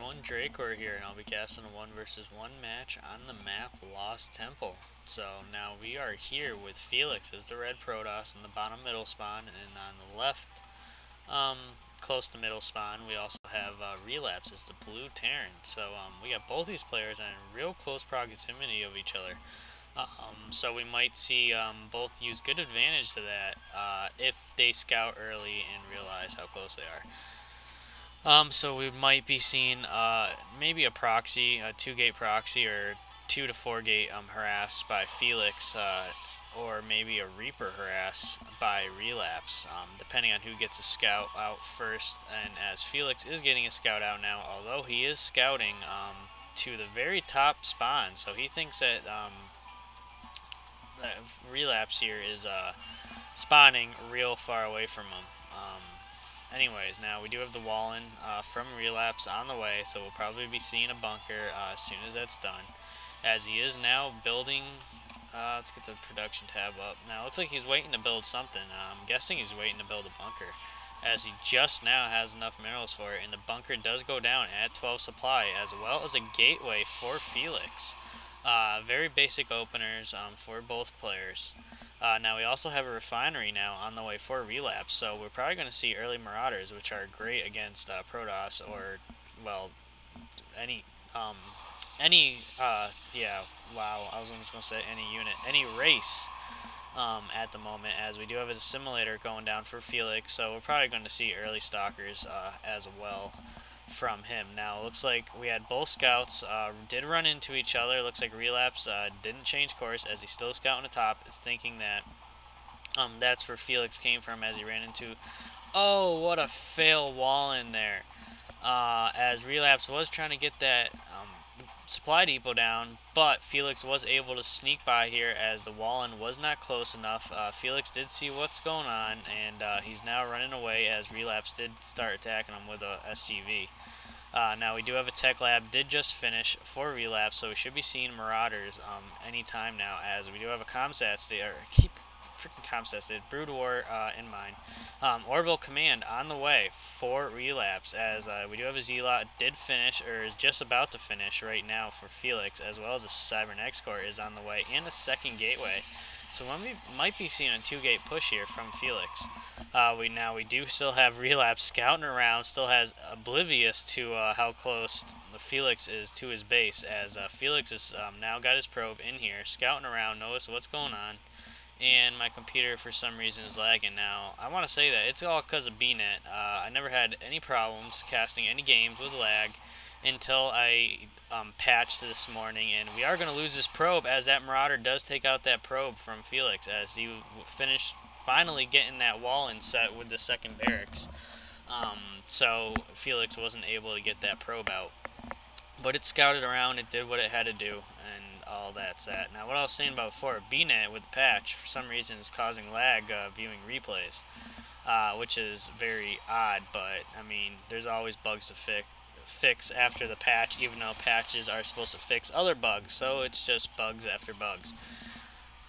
everyone, Dracor here, and I'll be casting a 1 versus 1 match on the map Lost Temple. So now we are here with Felix as the red Protoss in the bottom middle spawn, and on the left, close to middle spawn, we also have Relapse as the blue Terran. So we got both these players in real close proximity of each other. So we might see both use good advantage to that if they scout early and realize how close they are. So we might be seeing maybe a proxy, a 2-gate proxy, or 2 to 4 gate harass by Felix, or maybe a Reaper harass by Relapse, depending on who gets a scout out first. And as Felix is getting a scout out now, although he is scouting to the very top spawn, so he thinks that Relapse here is spawning real far away from him. Anyways, now we do have the Wallen from Relapse on the way, so we'll probably be seeing a bunker as soon as that's done. As he is now building, let's get the production tab up. Now it looks like he's waiting to build something. I'm guessing he's waiting to build a bunker, as he just now has enough minerals for it, and the bunker does go down at 12 supply, as well as a gateway for Felix. Very basic openers for both players. Now we also have a refinery now on the way for Relapse, so we're probably going to see early Marauders, which are great against Protoss, or, well, any, yeah, wow, I was almost going to say any unit, any race at the moment, as we do have a simulator going down for Felix, so we're probably going to see early Stalkers as well from him. Now, it looks like we had both scouts did run into each other. Looks like Relapse didn't change course, as he's still scouting the top, is thinking that that's where Felix came from, as he ran into, oh, what a fail wall in there, as Relapse was trying to get that supply depot down, but Felix was able to sneak by here, as the Wallen was not close enough. Felix did see what's going on, and he's now running away, as Relapse did start attacking him with a SCV. Now we do have a tech lab, did just finish for Relapse, so we should be seeing Marauders anytime now, as we do have a comsat state, or keep freaking comsat state, Brood War in mind. Orbital command on the way for Relapse, as we do have a Z-Lot, did finish, or is just about to finish right now for Felix, as well as a Cybernetics core is on the way, and a second gateway. So we might be seeing a 2-gate push here from Felix. We do still have Relapse scouting around, still has oblivious to how close Felix is to his base, as Felix has now got his probe in here, scouting around, notice what's going on, and my computer for some reason is lagging now. I want to say that it's all because of BNet. I never had any problems casting any games with lag until I patched this morning, and we are going to lose this probe, as that Marauder does take out that probe from Felix, as he finished finally getting that wall in set with the second barracks. So Felix wasn't able to get that probe out, but it scouted around, it did what it had to do, and all that's that. Now, what I was saying about before, BNet with the patch for some reason is causing lag viewing replays, which is very odd, but I mean, there's always bugs to fix after the patch, even though patches are supposed to fix other bugs, so it's just bugs after bugs.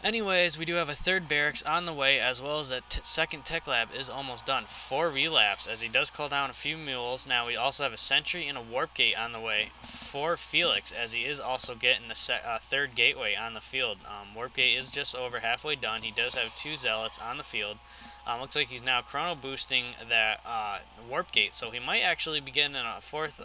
Anyways, we do have a third barracks on the way, as well as that second tech lab is almost done for Relapse, as he does call down a few mules. Now we also have a sentry and a warp gate on the way for Felix, as he is also getting the third gateway on the field. Warp gate is just over halfway done. He does have 2 zealots on the field. Looks like he's now chrono boosting that warp gate, so he might actually be getting a fourth.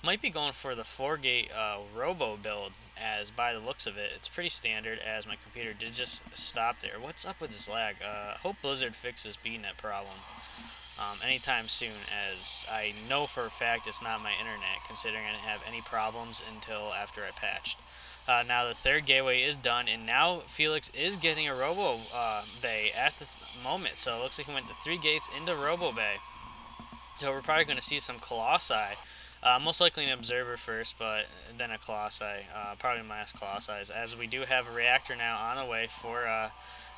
Might be going for the 4-gate robo build, as by the looks of it, it's pretty standard, as my computer did just stop there. What's up with this lag? Hope Blizzard fixes BNet problem anytime soon, as I know for a fact it's not my internet, considering I didn't have any problems until after I patched. Now the third gateway is done, and now Felix is getting a robo bay at this moment, so it looks like he went to 3 gates into robo bay. So we're probably going to see some Colossi. Most likely an Observer first, but then a Colossi, probably mass Colossi, as we do have a reactor now on the way for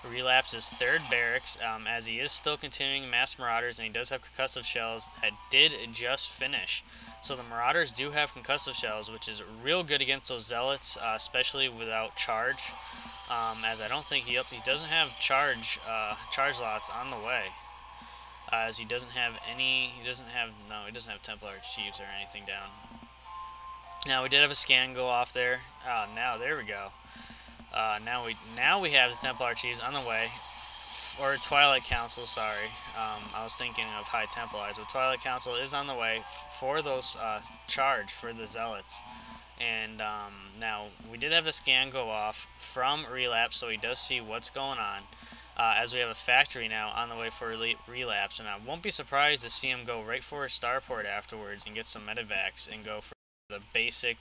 Relapse's third barracks, as he is still continuing mass Marauders, and he does have concussive shells that did just finish. So the Marauders do have concussive shells, which is real good against those Zealots, especially without charge, as I don't think he doesn't have charge lots on the way. As he doesn't have any, he doesn't have Templar Chiefs or anything down. Now we did have a scan go off there. Now there we go. Now we have the Templar Chiefs on the way, or Twilight Council. Sorry, I was thinking of High Templars. But Twilight Council is on the way for those charge for the Zealots. And now we did have the scan go off from Relapse, so he does see what's going on. As we have a factory now on the way for Relapse, and I won't be surprised to see him go right for a starport afterwards and get some medevacs and go for the basic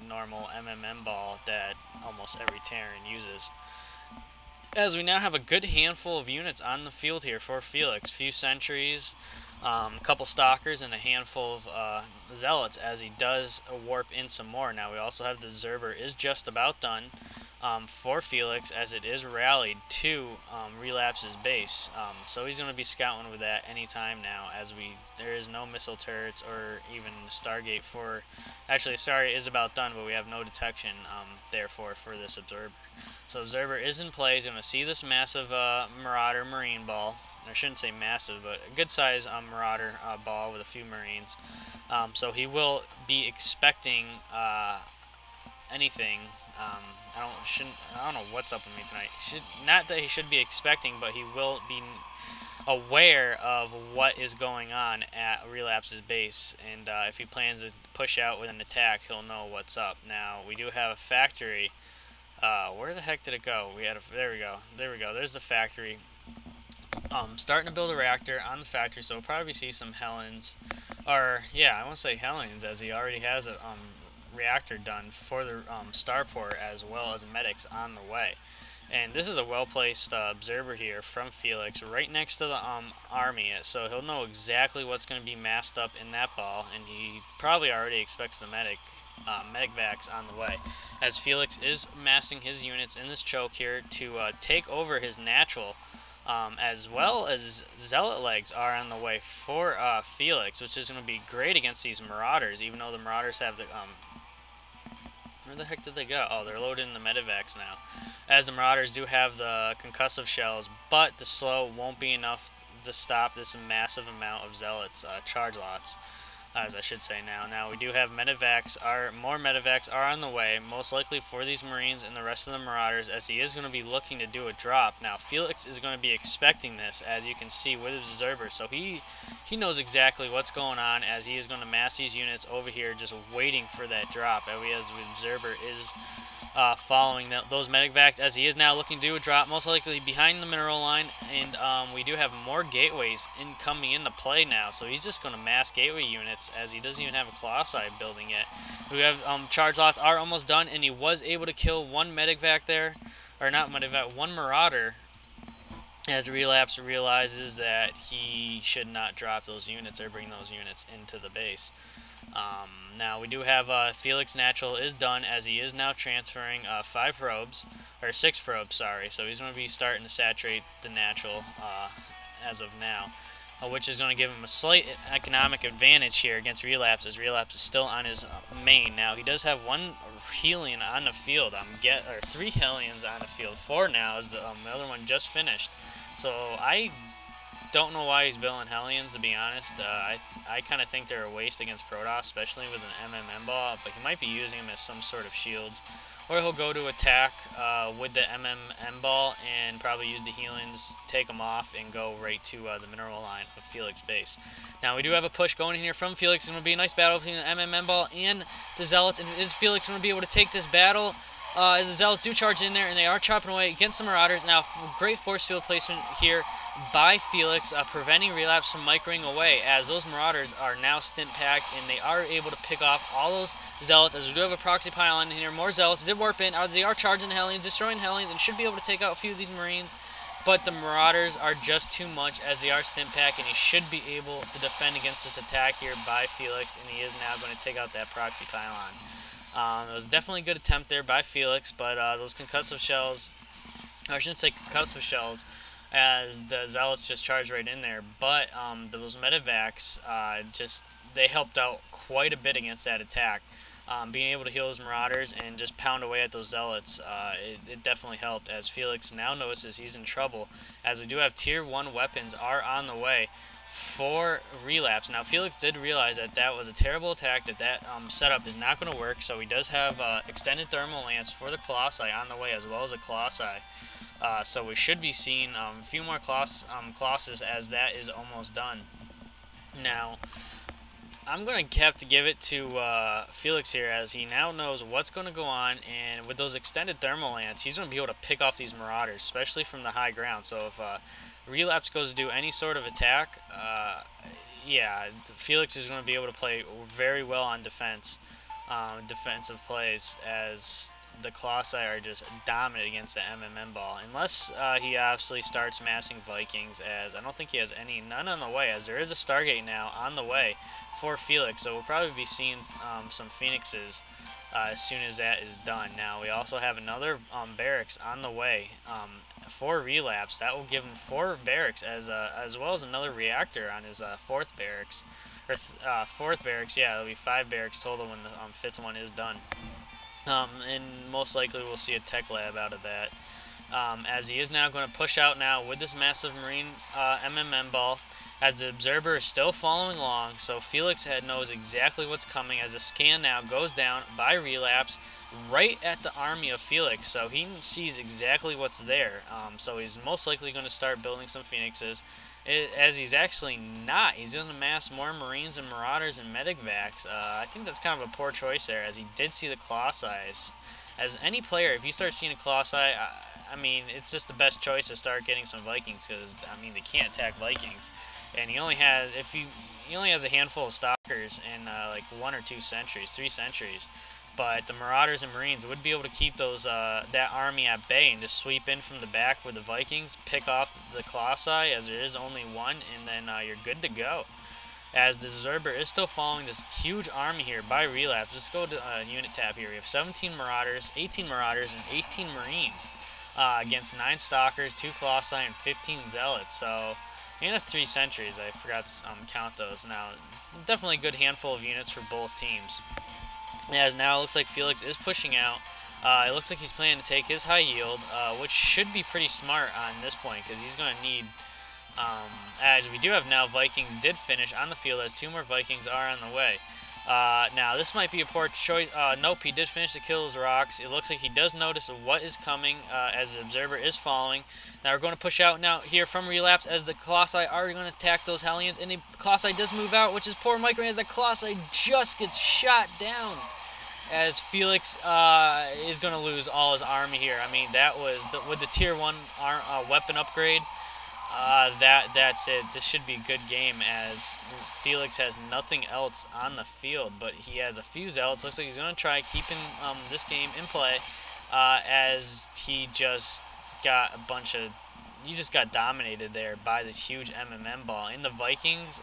normal MMM ball that almost every Terran uses. As we now have a good handful of units on the field here for Felix, few sentries, a couple stalkers, and a handful of zealots as he does warp in some more. Now we also have the Zerber is just about done for Felix as it is rallied to Relapse's base. So he's going to be scouting with that anytime now as there is no missile turrets or even Stargate for, actually Stargate is about done, but we have no detection therefore for this Observer. So Observer is in play. He's going to see this massive Marauder Marine ball. I shouldn't say massive, but a good size Marauder ball with a few Marines. So he will be expecting anything. I don't know what's up with me tonight. Not that he should be expecting, but he will be aware of what is going on at Relapse's base, and if he plans to push out with an attack, he'll know what's up. Now we do have a factory. Where the heck did it go? There we go. There's the factory. Starting to build a reactor on the factory, so we'll probably see some Helens, or yeah, I want to say Helens, as he already has a reactor done for the starport as well as medics on the way. And this is a well-placed observer here from Felix right next to the army, so he'll know exactly what's going to be massed up in that ball, and he probably already expects the medic vacs on the way, as Felix is massing his units in this choke here to take over his natural, as well as Zealot legs are on the way for Felix, which is going to be great against these Marauders, even though the Marauders have the where the heck did they go? Oh, they're loading the medevacs now, as the Marauders do have the concussive shells, but the slow won't be enough to stop this massive amount of Zealots charge lots, as I should say now. Now we do have more medevacs are on the way, most likely for these Marines and the rest of the Marauders, as he is going to be looking to do a drop. Now Felix is going to be expecting this, as you can see with his Observer, so he knows exactly what's going on, as he is going to mass these units over here just waiting for that drop, as the Observer is following those medevacs, as he is now looking to do a drop, most likely behind the mineral line, and we do have more gateways coming into play now, so he's just going to mass gateway units, as he doesn't even have a Colossi building yet. We have charge lots are almost done, and he was able to kill one medevac there, or not medevac, one Marauder, as Relapse realizes that he should not drop those units or bring those units into the base. Now we do have Felix Natural is done, as he is now transferring 6 probes, sorry. So he's going to be starting to saturate the Natural as of now, which is going to give him a slight economic advantage here against Relapse, as Relapse is still on his main. Now he does have one Hellion on the field, or 3 Hellions on the field, 4 now, as the other one just finished. So I don't know why he's building Hellions, to be honest. I kind of think they're a waste against Protoss, especially with an MMM ball, but he might be using them as some sort of shields. Or he'll go to attack with the MMM ball and probably use the Hellions, take them off, and go right to the mineral line of Felix base. Now we do have a push going in here from Felix. It's going to be a nice battle between the MMM ball and the Zealots. And is Felix going to be able to take this battle? As the Zealots do charge in there, and they are chopping away against the Marauders. Now, great force field placement here by Felix, preventing Relapse from microing away, as those Marauders are now stint packed, and they are able to pick off all those Zealots, as we do have a proxy pylon in here. More Zealots did warp in, as they are charging Hellions, destroying Hellions, and should be able to take out a few of these Marines, but the Marauders are just too much, as they are stint packed, and he should be able to defend against this attack here by Felix, and he is now going to take out that proxy pylon. It was definitely a good attempt there by Felix, but those concussive shells, I shouldn't say concussive shells, as the Zealots just charged right in there, but those medevacs, they helped out quite a bit against that attack. Being able to heal those Marauders and just pound away at those Zealots, it definitely helped, as Felix now notices he's in trouble, as we do have Tier 1 weapons are on the way for Relapse. Now, Felix did realize that that was a terrible attack, that setup is not going to work, so he does have extended thermal lance for the Colossi on the way, as well as a Colossi. So we should be seeing a few more Colossus as that is almost done. Now, I'm going to have to give it to Felix here, as he now knows what's going to go on, and with those extended thermal lance, he's going to be able to pick off these Marauders, especially from the high ground. So if Relapse goes to do any sort of attack, yeah, Felix is going to be able to play very well on defensive plays, as the Colossi are just dominant against the MMM ball. Unless he obviously starts massing Vikings, as I don't think he has none on the way, as there is a Stargate now on the way for Felix. So we'll probably be seeing some Phoenixes as soon as that is done. Now we also have another barracks on the way for Relapse. That will give him 4 barracks, as well as another reactor on his 4th barracks. Or 4th barracks, yeah, it'll be 5 barracks total when the 5th one is done. And most likely we'll see a tech lab out of that. As he is now going to push out now with this massive Marine MMM ball, as the Observer is still following along, so Felix knows exactly what's coming, as a scan now goes down by Relapse right at the army of Felix, so he sees exactly what's there. So he's most likely going to start building some Phoenixes, as he's actually not. He's going to mass more Marines and Marauders and Medic Vacs. I think that's kind of a poor choice there, as he did see the Colossi. As any player, if you start seeing a Colossi, I mean, it's just the best choice to start getting some Vikings, because, I mean, they can't attack Vikings. And he only has, he only has a handful of Stalkers and like 1 or 2 sentries, 3 sentries. But the Marauders and Marines would be able to keep those that army at bay and just sweep in from the back with the Vikings, pick off the Colossi, as there is only one, and then you're good to go. As the Zerber is still following this huge army here by Relapse. Let's go to unit tab here. We have 17 Marauders, 18 Marauders, and 18 Marines against 9 Stalkers, 2 Colossi, and 15 Zealots. So, and 3 sentries. I forgot to count those. Now, definitely a good handful of units for both teams. As now it looks like Felix is pushing out. It looks like he's planning to take his high yield, which should be pretty smart on this point, because he's going to need, as we do have now Vikings did finish on the field, as 2 more Vikings are on the way. Now this might be a poor choice. Nope, he did finish to kill his rocks. It looks like he does notice what is coming, as the Observer is following. Now we're going to push out now here from Relapse, as the Colossi are going to attack those Hellions, and the Colossi does move out, which is poor micro, as the Colossi just gets shot down, as Felix is going to lose all his army here. I mean, that was with the tier 1 weapon upgrade. That's it. This should be a good game, as Felix has nothing else on the field, but he has a few Zealots. Looks like he's going to try keeping this game in play, as he just got he just got dominated there by this huge MMM ball. And the Vikings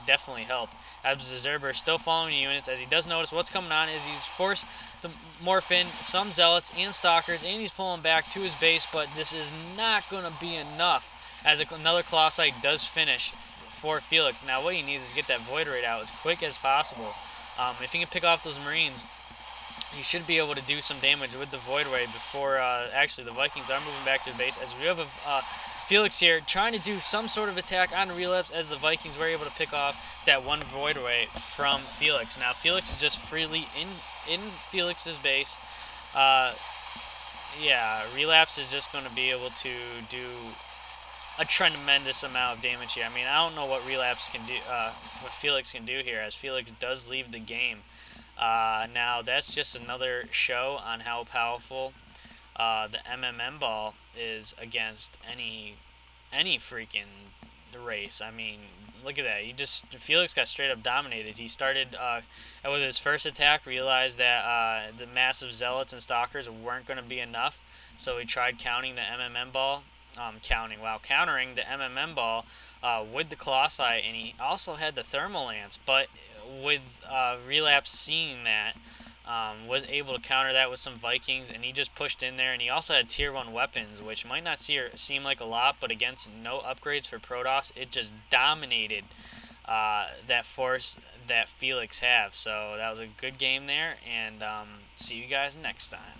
definitely helped. As the Zerber still following the units, as he does notice what's coming on, is he's forced to morph in some Zealots and Stalkers, and he's pulling back to his base, but this is not going to be enough, as another Colossi does finish for Felix. Now what he needs is to get that Void Raid out as quick as possible. If he can pick off those Marines, he should be able to do some damage with the Void Raid before, actually, the Vikings are moving back to the base, as we have Felix here trying to do some sort of attack on Relapse, as the Vikings were able to pick off that one Void Raid from Felix. Now Felix is just freely in Felix's base. Yeah, Relapse is just going to be able to do a tremendous amount of damage here. I mean, I don't know what Relapse can do, what Felix can do here, as Felix does leave the game. Now that's just another show on how powerful the MMM ball is against any freaking race. I mean, look at that. Felix got straight up dominated. He started with his first attack, realized that the massive Zealots and Stalkers weren't going to be enough, so he tried counting the MMM ball. Countering the MMM ball with the Colossi, and he also had the Thermal Lance, but with Relapse seeing that, was able to counter that with some Vikings, and he just pushed in there, and he also had tier 1 weapons, which might not seem like a lot, but against no upgrades for Protoss, it just dominated that force that Felix have. So that was a good game there, and see you guys next time.